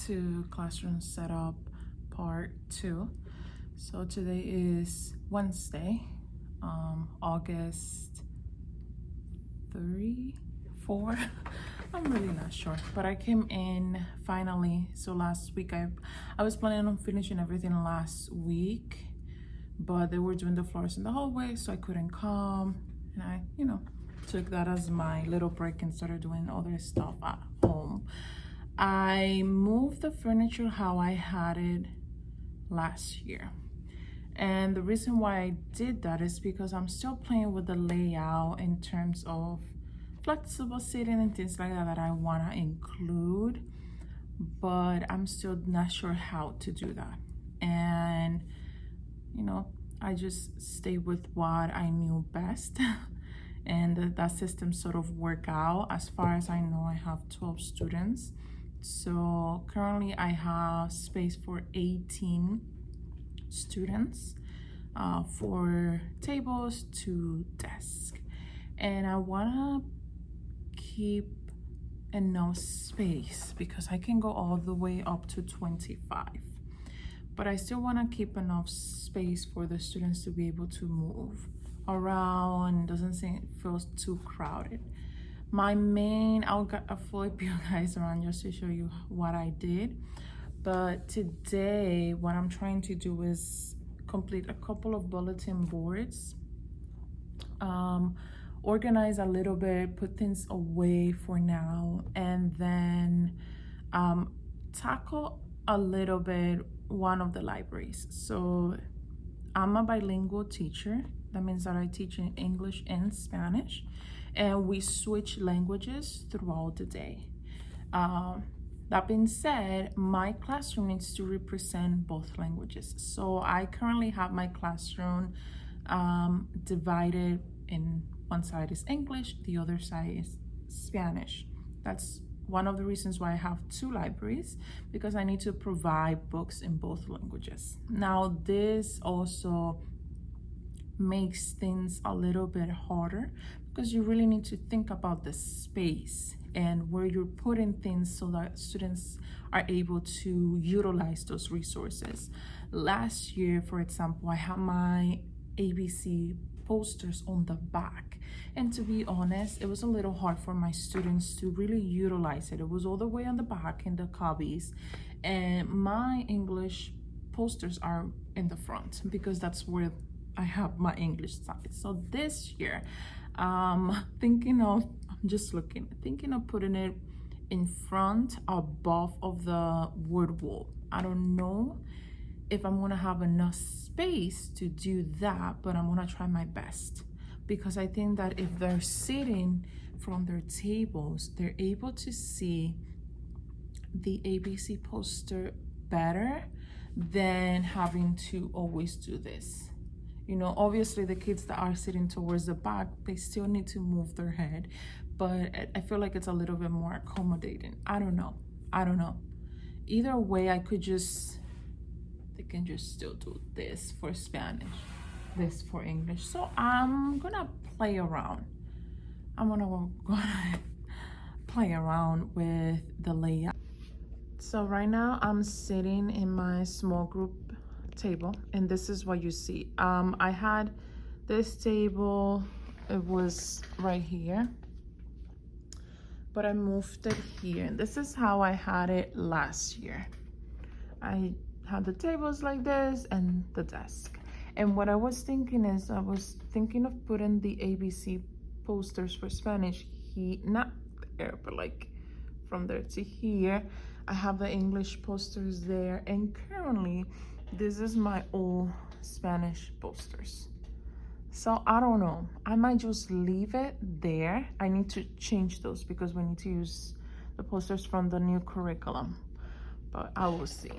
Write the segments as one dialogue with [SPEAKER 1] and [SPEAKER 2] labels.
[SPEAKER 1] to classroom setup part 2. So today is Wednesday, August 3, 4. I'm really not sure, but I came in finally. So last week I was planning on finishing everything last week, but they were doing the floors in the hallway, so I couldn't come, and I took that as my little break and started doing other stuff at home. I moved the furniture how I had it last year, and the reason why I did that is because I'm still playing with the layout in terms of flexible seating and things like that I want to include, but I'm still not sure how to do that. And I just stayed with what I knew best and that system sort of worked out. As far as I know, I have 12 students, so currently I have space for 18 students, 4 tables, 2 desks, and I want to keep enough space because I can go all the way up to 25, but I still want to keep enough space for the students to be able to move around. Doesn't feel too crowded. I'll flip you guys around just to show you what I did, but today what I'm trying to do is complete a couple of bulletin boards, organize a little bit, put things away for now, and then tackle a little bit one of the libraries. So I'm a bilingual teacher. That means that I teach in English and Spanish, and we switch languages throughout the day. That being said, my classroom needs to represent both languages. So I currently have my classroom divided in one side is English, the other side is Spanish. That's one of the reasons why I have 2 libraries, because I need to provide books in both languages. Now, this also makes things a little bit harder because you really need to think about the space and where you're putting things so that students are able to utilize those resources. Last year, for example, I had my ABC posters on the back, and to be honest, it was a little hard for my students to really utilize it. It was all the way on the back in the cubbies, and my English posters are in the front because that's where I have my English side. So this year, thinking of putting it in front above of the wood wall. I don't know if I'm gonna have enough space to do that, but I'm gonna try my best, because I think that if they're sitting from their tables, they're able to see the ABC poster better than having to always do this. Obviously the kids that are sitting towards the back, they still need to move their head, but I feel like it's a little bit more accommodating. I don't know. Either way, they can just still do this for Spanish, this for English. So I'm gonna play around. I'm gonna play around with the layout. So right now I'm sitting in my small group table, and this is what you see. I had this table, it was right here, but I moved it here, and this is how I had it last year. I had the tables like this and the desk, and what I was thinking is I was thinking of putting the ABC posters for Spanish here, not there, but like from there to here. I have the English posters there, and currently this is my old Spanish posters. So I don't know, I might just leave it there. I need to change those because we need to use the posters from the new curriculum, but I will see.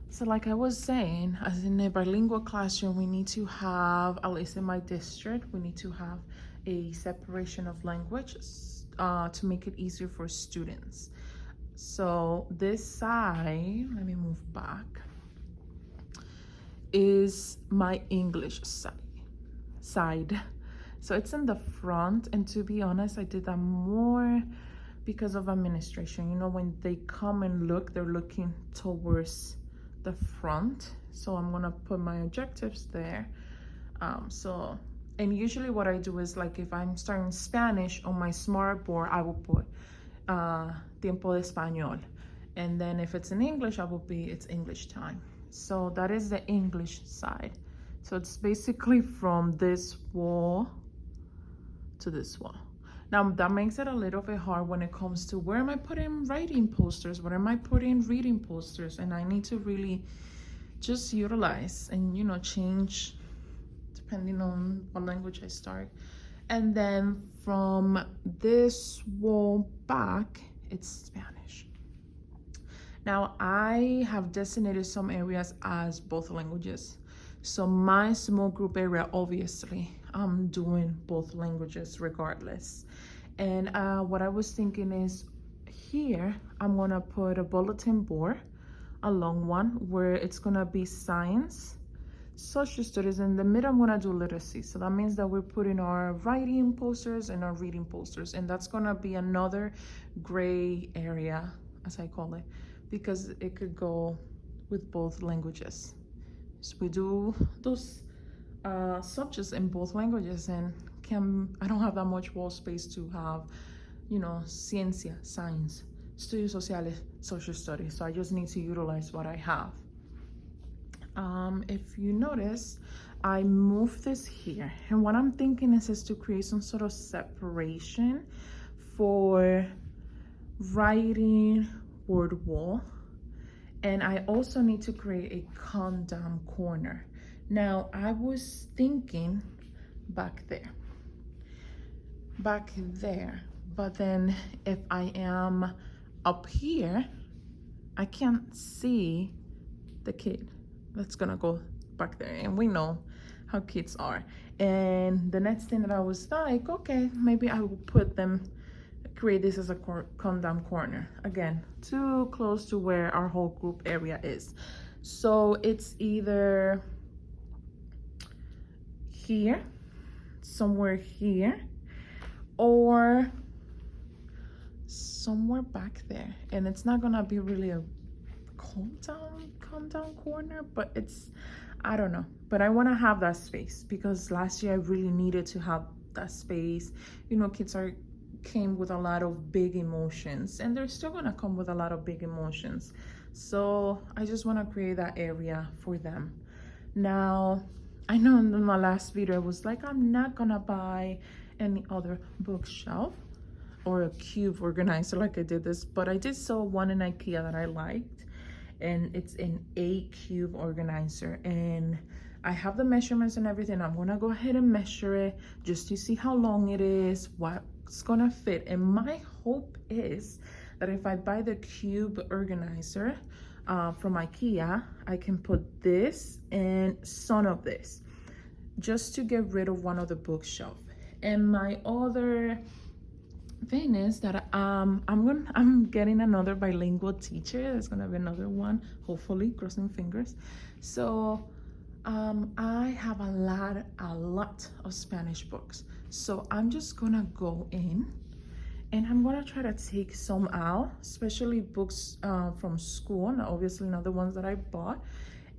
[SPEAKER 1] So like I was saying, as in a bilingual classroom, we need to have, at least in my district, we need to have a separation of languages to make it easier for students. So this side, let me move back, is my English side. So it's in the front, and to be honest, I did that more because of administration. You know, when they come and look, they're looking towards the front. So I'm gonna put my objectives there. And usually what I do is, like, if I'm starting Spanish on my smart board, I will put tiempo de español. And then if it's in English, it's English time. So that is the English side. So it's basically from this wall to this wall. Now that makes it a little bit hard when it comes to where am I putting writing posters, where am I putting reading posters, and I need to really just utilize and, you know, change depending on what language I start. And then from this wall back, it's Spanish. Now I have designated some areas as both languages. So my small group area, obviously, I'm doing both languages regardless. And what I was thinking is, here I'm gonna put a bulletin board, a long one, where it's gonna be science, social studies. In the middle I'm gonna do literacy. So that means that we're putting our writing posters and our reading posters, and that's gonna be another gray area, as I call it, because it could go with both languages. So we do those subjects in both languages, and I don't have that much wall space to have, you know, ciencia, science, estudios sociales, social studies. So I just need to utilize what I have. If you notice, I moved this here, and what I'm thinking is to create some sort of separation for writing word wall. And I also need to create a calm down corner. Now I was thinking back there, but then if I am up here, I can't see the kid that's gonna go back there, and we know how kids are. And the next thing that I was like, okay, maybe I will create this as a calm down corner. Again, too close to where our whole group area is. So it's either here, somewhere here, or somewhere back there. And it's not gonna be really a calm down corner, but it's, I don't know, but I want to have that space because last year I really needed to have that space. You know, kids came with a lot of big emotions, and they're still gonna come with a lot of big emotions. So I just want to create that area for them. Now, I know in my last video I was like, I'm not gonna buy any other bookshelf or a cube organizer like I did this, but I did saw one in IKEA that I liked, and it's an 8 cube organizer, and I have the measurements and everything. I'm gonna go ahead and measure it just to see how long it is, what's gonna fit. And my hope is that if I buy the cube organizer from IKEA, I can put this and some of this just to get rid of one of the bookshelf. And my other thing is that I'm getting another bilingual teacher. There's gonna be another one, hopefully, crossing fingers. So I have a lot of Spanish books. So I'm just gonna go in and I'm gonna try to take some out, especially books from school, and obviously not the ones that I bought.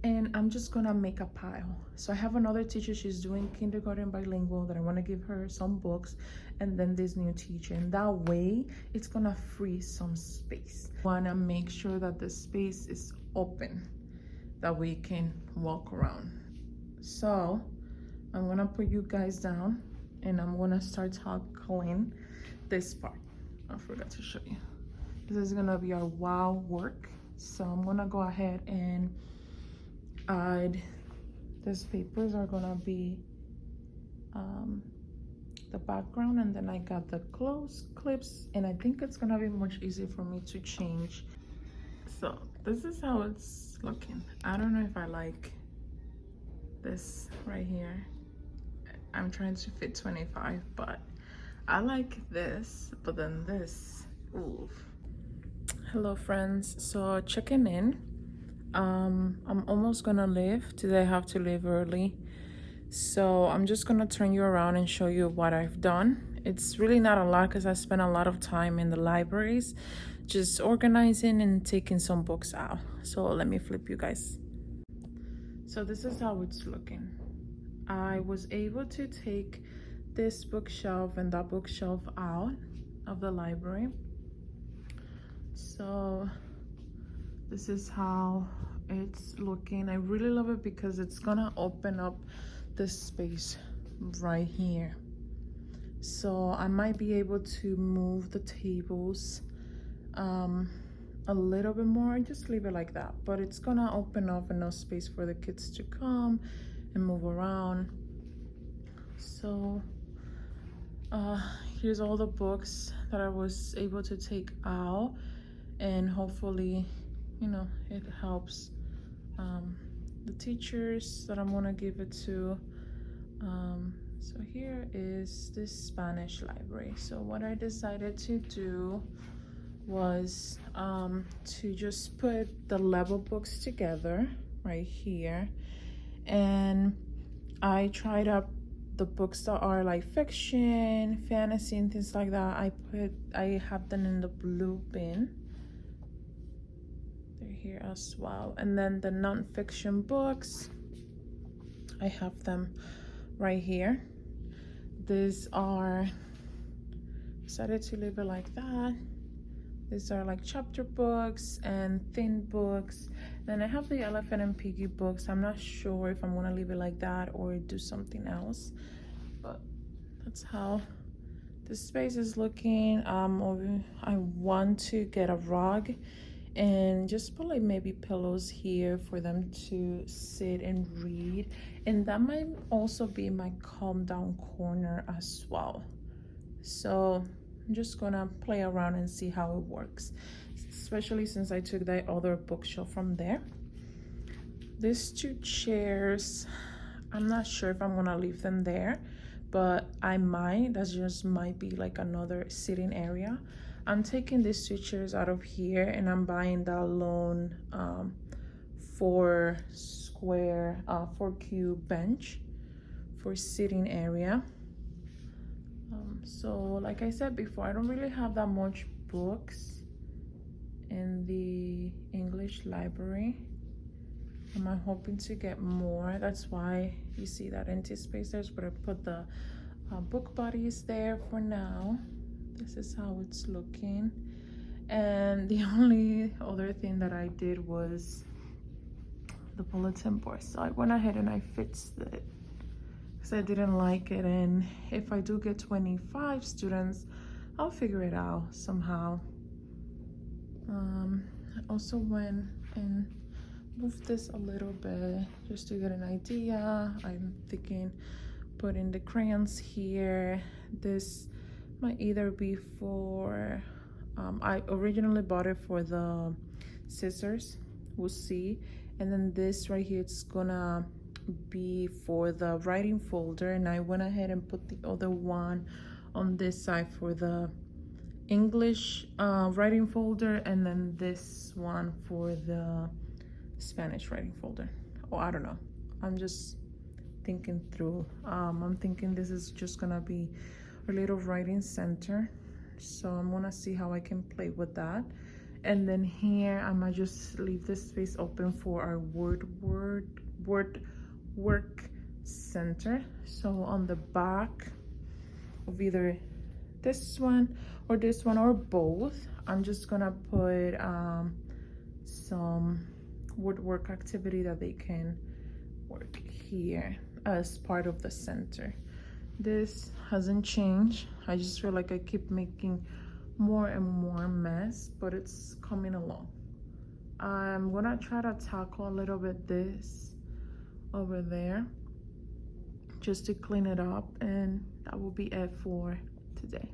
[SPEAKER 1] And I'm just gonna make a pile. So I have another teacher, she's doing kindergarten bilingual, that I wanna give her some books, and then this new teacher. And that way, it's gonna free some space. Wanna make sure that the space is open, that we can walk around. So I'm gonna put you guys down, and I'm gonna start tackling this part. I forgot to show you. This is gonna be our wow work. So I'm gonna go ahead and these papers are gonna be the background, and then I got the close clips, and I think it's gonna be much easier for me to change. So this is how it's looking. I don't know if I like this right here. I'm trying to fit 25, but I like this, but then this, oof. Hello friends, so checking in. I'm almost gonna leave. Today I have to leave early, so I'm just gonna turn you around and show you what I've done. It's really not a lot because I spent a lot of time in the libraries just organizing and taking some books out. So let me flip you guys. So this is how it's looking. I was able to take this bookshelf and that bookshelf out of the library. So this is how it's looking. I really love it because it's gonna open up this space right here. So I might be able to move the tables a little bit more, just leave it like that, but it's gonna open up enough space for the kids to come and move around. So here's all the books that I was able to take out, and hopefully, you know, it helps the teachers that I'm gonna give it to. So here is this Spanish library. So what I decided to do was to just put the level books together right here, and I tried out the books that are like fiction, fantasy, and things like that. I have them in the blue bin. They're here as well. And then the non-fiction books, I have them right here. These are, decided to leave it like that. These are like chapter books and thin books. Then I have the Elephant and Piggy books. I'm not sure if I'm gonna leave it like that or do something else, but that's how the space is looking. I want to get a rug and just put like maybe pillows here for them to sit and read, and that might also be my calm down corner as well. So I'm just gonna play around and see how it works, especially since I took that other bookshelf from there. These two chairs, I'm not sure if I'm gonna leave them there, but I might. That just might be like another sitting area. I'm taking these two chairs out of here and I'm buying that lone 4 cube bench for sitting area. So like I said before, I don't really have that much books in the English library. I'm hoping to get more. That's why you see that empty space there, but I put the book buddies there for now. This is how it's looking. And the only other thing that I did was the bulletin board. So I went ahead and I fixed it because I didn't like it, and if I do get 25 students, I'll figure it out somehow. I also went and moved this a little bit just to get an idea. I'm thinking putting the crayons here. This might either be for I originally bought it for the scissors, we'll see. And then this right here, it's gonna be for the writing folder, and I went ahead and put the other one on this side for the English writing folder, and then this one for the Spanish writing folder. Oh, I don't know, I'm just thinking through. I'm thinking this is just gonna be a little writing center, so I'm gonna see how I can play with that. And then here I might just leave this space open for our word work center. So on the back of either this one or both, I'm just gonna put some woodwork activity that they can work here as part of the center. This hasn't changed. I just feel like I keep making more and more mess, but it's coming along. I'm gonna try to tackle a little bit this over there just to clean it up, and that will be it for today.